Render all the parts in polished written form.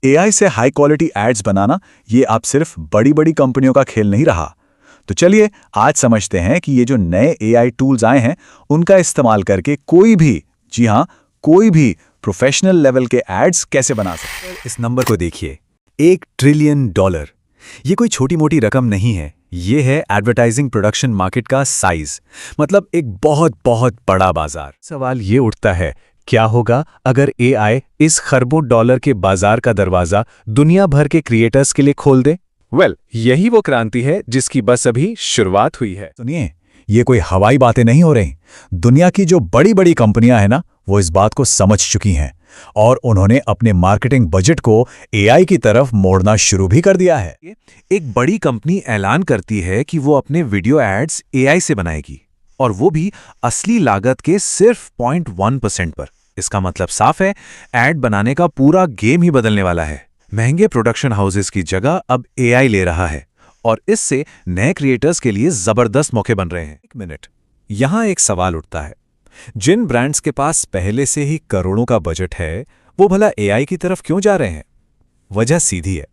AI से high quality ads बनाना ये आप सिर्फ बड़ी बड़ी कंपनियों का खेल नहीं रहा। तो चलिए आज समझते हैं कि ये जो नए एआई टूल्स आए हैं उनका इस्तेमाल करके कोई भी, जी हाँ, कोई भी प्रोफेशनल लेवल के एड्स कैसे बना सकते हैं। इस नंबर को देखिए, $1 ट्रिलियन। ये कोई छोटी मोटी रकम नहीं है, ये है एडवर्टाइजिंग प्रोडक्शन मार्केट का साइज, मतलब एक बहुत बहुत बड़ा बाजार। सवाल ये उठता है, क्या होगा अगर एआई इस खरबों डॉलर के बाजार का दरवाजा दुनिया भर के क्रिएटर्स के लिए खोल दे? यही वो क्रांति है जिसकी बस अभी शुरुआत हुई है। सुनिए, ये कोई हवाई बातें नहीं हो रही। दुनिया की जो बड़ी बड़ी कंपनियां हैं ना, वो इस बात को समझ चुकी हैं और उन्होंने अपने मार्केटिंग बजट को एआई की तरफ मोड़ना शुरू भी कर दिया है। एक बड़ी कंपनी ऐलान करती है कि वो अपने वीडियो एड्स एआई से बनाएगी, और वो भी असली लागत के सिर्फ 0.1% पर। इसका मतलब साफ है, एड बनाने का पूरा गेम ही बदलने वाला है। महंगे प्रोडक्शन हाउसेस की जगह अब एआई ले रहा है, और इससे नए क्रिएटर्स के लिए जबरदस्त मौके बन रहे हैं। एक मिनट, यहां एक सवाल उठता है, जिन ब्रांड्स के पास पहले से ही करोड़ों का बजट है, वो भला एआई की तरफ क्यों जा रहे हैं? वजह सीधी है,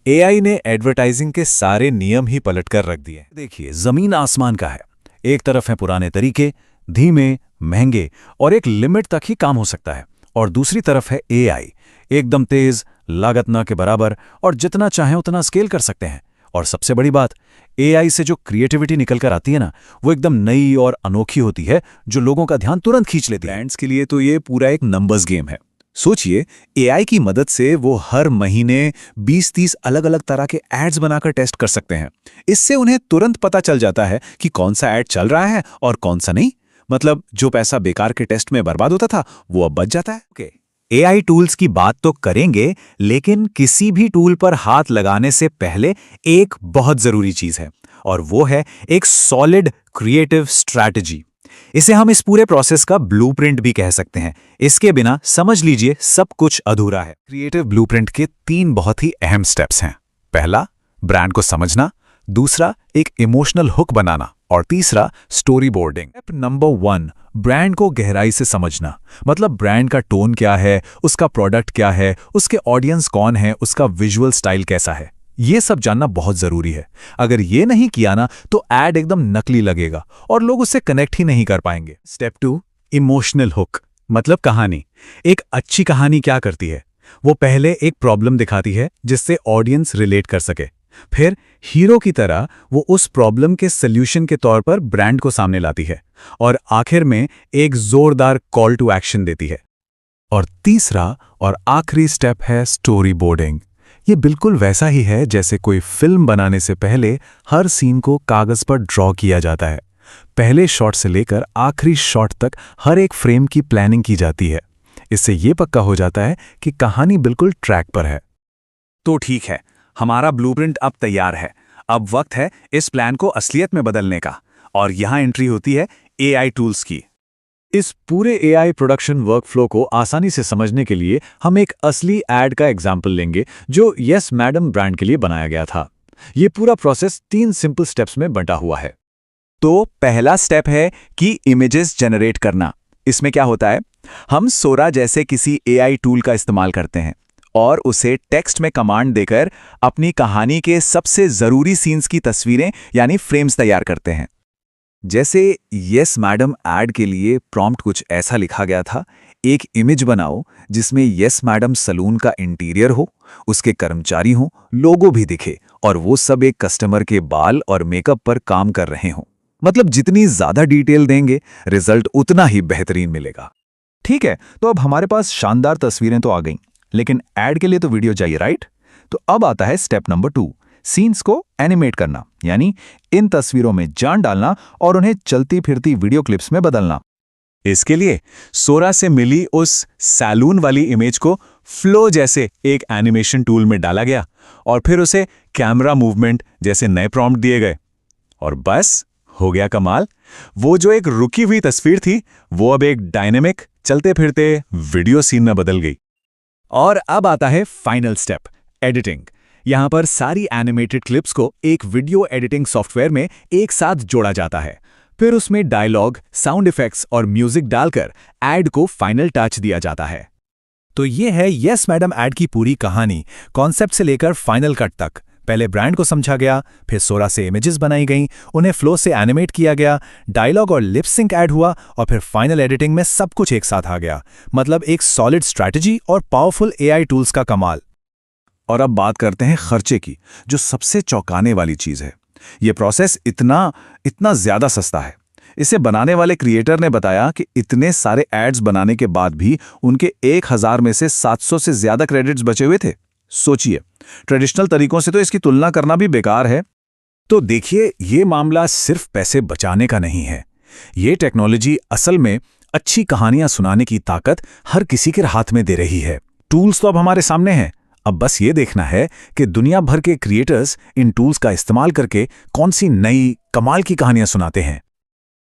एआई ने एडवर्टाइजिंग के सारे नियम ही पलटकर रख दिए। देखिए, जमीन आसमान का है। एक तरफ है पुराने तरीके, धीमे, महंगे और एक लिमिट तक ही काम हो सकता है, और दूसरी तरफ है एआई, एकदम तेज, लागत न के बराबर, और जितना चाहे उतना स्केल कर सकते हैं। और सबसे बड़ी बात, एआई से जो क्रिएटिविटी निकल कर आती है ना, वो एकदम नई और अनोखी होती है, जो लोगों का ध्यान तुरंत खींच लेती है। ब्रांड्स के लिए तो ये पूरा एक नंबर्स गेम है। सोचिए, एआई की मदद से वो हर महीने 20-30 अलग-अलग तरह के एड्स बनाकर टेस्ट कर सकते हैं। इससे उन्हें तुरंत पता चल जाता है कि कौन सा एड चल रहा है और कौन सा नहीं। मतलब जो पैसा बेकार के टेस्ट में बर्बाद होता था, वो अब बच जाता है। एआई टूल्स की बात तो करेंगे, लेकिन किसी भी टूल पर हाथ लगाने से पहले एक बहुत जरूरी चीज है, और वो है एक सॉलिड क्रिएटिव स्ट्रैटेजी। इसे हम इस पूरे प्रोसेस का ब्लूप्रिंट भी कह सकते हैं। इसके बिना समझ लीजिए सब कुछ अधूरा है। क्रिएटिव ब्लूप्रिंट के 3 बहुत ही अहम स्टेप्स हैं। पहला, ब्रांड को समझना। दूसरा, एक इमोशनल हुक बनाना। और तीसरा, story boarding. Step number 1, brand को गहराई से समझना। मतलब ब्रांड का टोन क्या है, उसका प्रोडक्ट क्या है, उसके ऑडियंस कौन है, उसका विजुअल स्टाइल कैसा है, ये सब जानना बहुत जरूरी है। अगर ये नहीं किया ना, तो एड एकदम नकली लगेगा और लोग उससे कनेक्ट ही नहीं कर पाएंगे। स्टेप 2, इमोशनल हुक, मतलब कहानी। एक अच्छी कहानी क्या करती है? वो पहले एक प्रॉब्लम दिखाती है जिससे ऑडियंस रिलेट कर सके। फिर हीरो की तरह वो उस प्रॉब्लम के सल्यूशन के तौर पर ब्रांड को सामने लाती है, और आखिर में एक जोरदार कॉल टू एक्शन देती है। और तीसरा और आखिरी स्टेप है स्टोरी बोर्डिंग। ये बिल्कुल वैसा ही है जैसे कोई फिल्म बनाने से पहले हर सीन को कागज पर ड्रॉ किया जाता है। पहले शॉट से लेकर आखिरी शॉट तक हर एक फ्रेम की प्लानिंग की जाती है। इससे ये पक्का हो जाता है कि कहानी बिल्कुल ट्रैक पर है। तो ठीक है, हमारा ब्लूप्रिंट अब तैयार है। अब वक्त है इस प्लान को असलियत में बदलने का, और यहां एंट्री होती है एआई टूल्स की। इस पूरे एआई प्रोडक्शन वर्कफ्लो को आसानी से समझने के लिए हम एक असली एड का एग्जाम्पल लेंगे जो यस मैडम ब्रांड के लिए बनाया गया था। ये पूरा प्रोसेस 3 सिंपल स्टेप्स में बंटा हुआ है। तो पहला स्टेप है कि इमेजेस जनरेट करना। इसमें क्या होता है, हम सोरा जैसे किसी एआई टूल का इस्तेमाल करते हैं और उसे टेक्स्ट में कमांड देकर अपनी कहानी के सबसे जरूरी सीन्स की तस्वीरें यानी फ्रेम्स तैयार करते हैं। जैसे यस मैडम ऐड के लिए प्रॉम्प्ट कुछ ऐसा लिखा गया था, एक इमेज बनाओ जिसमें यस मैडम सलून का इंटीरियर हो, उसके कर्मचारी हों, लोगो भी दिखे, और वो सब एक कस्टमर के बाल और मेकअप पर काम कर रहे हों। मतलब जितनी ज्यादा डिटेल देंगे, रिजल्ट उतना ही बेहतरीन मिलेगा। ठीक है, तो अब हमारे पास शानदार तस्वीरें तो आ गईं, लेकिन ऐड के लिए तो वीडियो चाहिए, राइट? तो अब आता है स्टेप नंबर 2, सीन्स को एनिमेट करना, यानी इन तस्वीरों में जान डालना और उन्हें चलती फिरती वीडियो क्लिप्स में बदलना। इसके लिए सोरा से मिली उस सैलून वाली इमेज को फ्लो जैसे एक एनिमेशन टूल में डाला गया, और फिर उसे कैमरा मूवमेंट जैसे नए प्रॉम्प्ट दिए गए, और बस हो गया कमाल। वो जो एक रुकी हुई तस्वीर थी, वो अब एक डायनेमिक चलते फिरते वीडियो सीन में बदल गई। और अब आता है फाइनल स्टेप, एडिटिंग। यहां पर सारी एनिमेटेड क्लिप्स को एक वीडियो एडिटिंग सॉफ्टवेयर में एक साथ जोड़ा जाता है। फिर उसमें डायलॉग, साउंड इफेक्ट्स और म्यूजिक डालकर एड को फाइनल टच दिया जाता है। तो ये है यस मैडम ऐड की पूरी कहानी, कॉन्सेप्ट से लेकर फाइनल कट तक। पहले ब्रांड को समझा गया, फिर सोरा से इमेजेस बनाई गईं, उन्हें फ्लो से एनिमेट किया गया, डायलॉग और लिप सिंक ऐड हुआ और फिर फाइनल एडिटिंग में सब कुछ एक साथ आ गया। मतलब एक सॉलिड स्ट्रैटेजी और पावरफुल एआई टूल्स का कमाल। और अब बात करते हैं खर्चे की, जो सबसे चौंकाने वाली चीज है। ये प्रोसेस इतना ज्यादा सस्ता है। इसे बनाने वाले क्रिएटर ने बताया कि इतने सारे एड्स बनाने के बाद भी उनके 1000 में से 700 से ज्यादा क्रेडिट्स बचे हुए थे। सोचिए, ट्रेडिशनल तरीकों से तो इसकी तुलना करना भी बेकार है। तो देखिए, ये मामला सिर्फ पैसे बचाने का नहीं है। ये टेक्नोलॉजी असल में अच्छी कहानियां सुनाने की ताकत हर किसी के हाथ में दे रही है। टूल्स तो अब हमारे सामने हैं, अब बस ये देखना है कि दुनिया भर के क्रिएटर्स इन टूल्स का इस्तेमाल करके कौन सी नई कमाल की कहानियां सुनाते हैं।